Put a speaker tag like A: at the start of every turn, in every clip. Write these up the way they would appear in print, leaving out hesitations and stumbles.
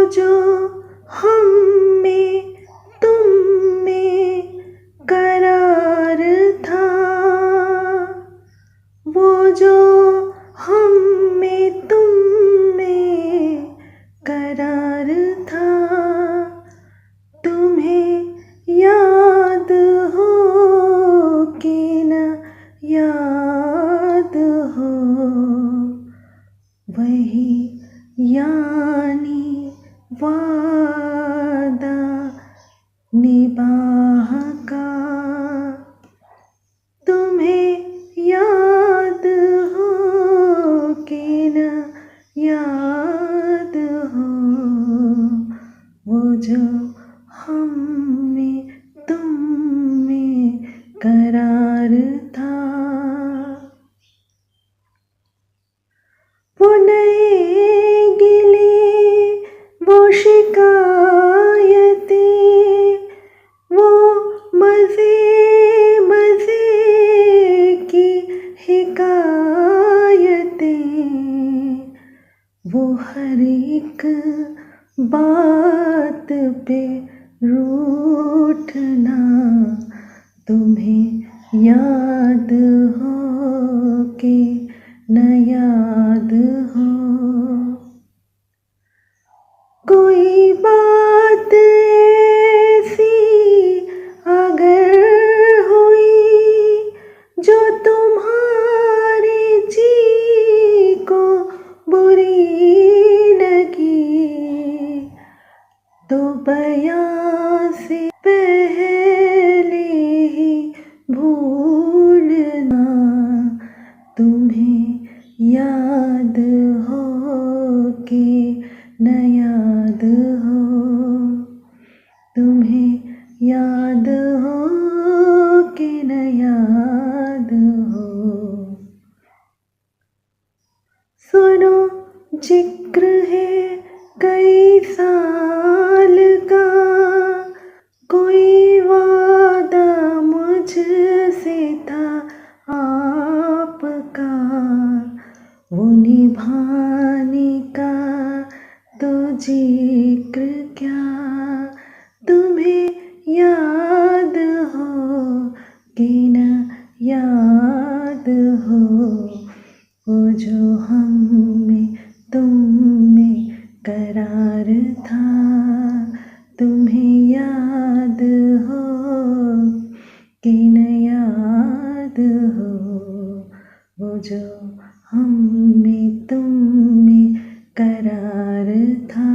A: जो हम में तुम में करार था, वो जो हम में तुम में करार था, तुम्हें याद हो कि न याद हो, वही यानी वादा निभाह का। तुम्हें याद हो कि न याद हो, वो जो हम में तुम में करार था। वो नए गिले वो शिकायतें, वो मज़े मज़े की हिकायतें, वो हर एक बात पे रूठना, तुम्हें याद हो कि न याद हो। कोई बात ऐसी अगर हुई जो तुम्हारे जी को बुरी लगी, तो बयां से पहले ही भूलना, तुम्हें याद हो कि न याद हो, तुम्हें याद हो कि न याद हो। सुनो जिक्र है कई साल का, कोई वादा मुझसे था आपका, वो निभाने का तो जिक्र क्या, तुम्हें याद हो कि न याद हो, वो जो हम में तुम में करार था, तुम्हें याद हो कि न याद हो, वो जो हम में तुम में करार था।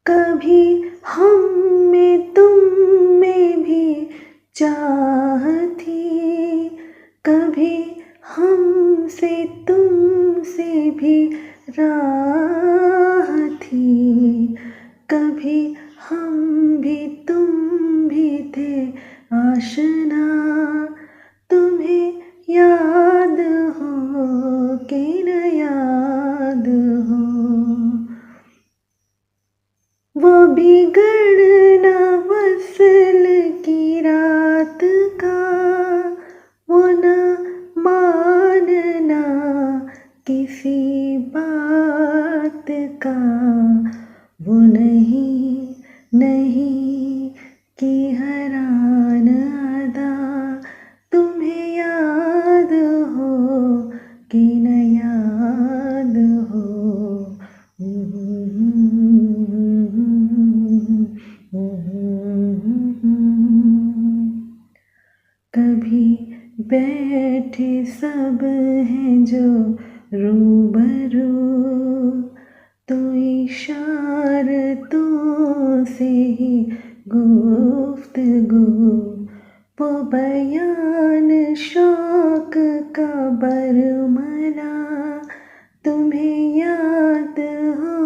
A: कभी हम में तुम में भी चाह थी, कभी हमसे तुमसे भी राह थी, कभी हम भी तुम भी थे आशना, तुम्हें याद हो कि न याद हो, वो बिगड़ना वसल की रात का, वो न मानना किसी बात का, वो नहीं नहीं की हैरान अदा, तुम्हें याद हो कि न याद हो। कभी बैठे सब हैं जो रूबरू, तो इशारतों से ही गुफ्तगू, वो बयान शौक का बरमला, तुम्हें याद हो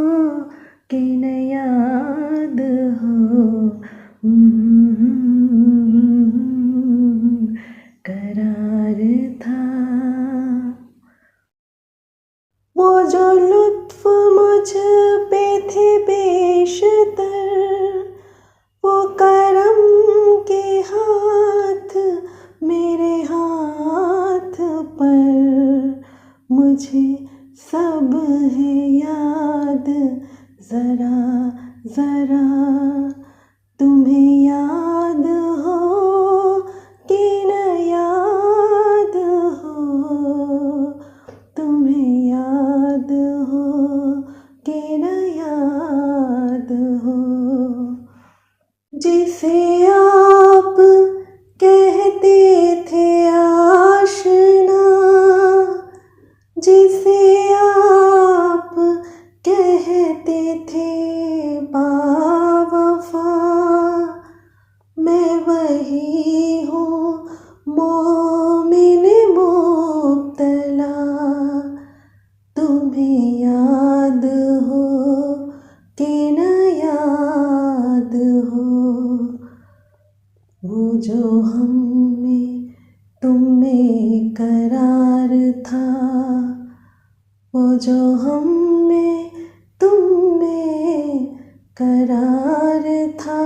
A: कि न याद हो, करार था। वो जो लुत्फ मुझ पे थे बेशतर, वो करम के हाथ मेरे हाथ पर, मुझे सब अब है याद ज़रा ज़रा, तुम्हें याद हो कि न याद हो, तुम्हें याद हो कि न याद हो। जिसे आप कहते थे आशना, जिसे आप कहते थे बावफा, मैं वही हूँ मोमिन मुब्तला, तुम्हें याद हो कि न याद हो। वो जो हम में तुम में करार था, वो जो हम में तुम में करार था,